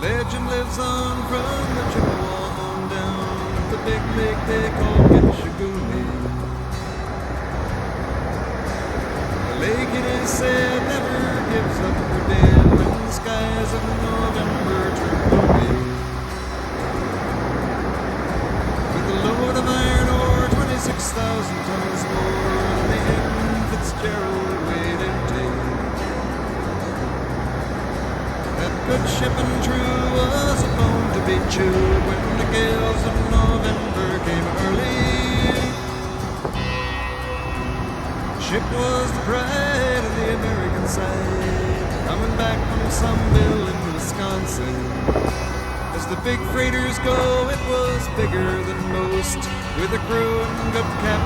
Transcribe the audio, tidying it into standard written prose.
Legend lives on from the Chippewa on down the big lake they call Gitchagumi. The lake, it is said, never gives up her dead when the skies of November turn gloomy. With a load of iron ore, 26,000 tons more than the Edmund Fitzgerald weighed empty. That good ship and true was a bone to be chewed when the gales of November came early. Ship was the pride of the American side, coming back from Sunville in Wisconsin. As the big freighters go, it was bigger than most, with a crew and good captain.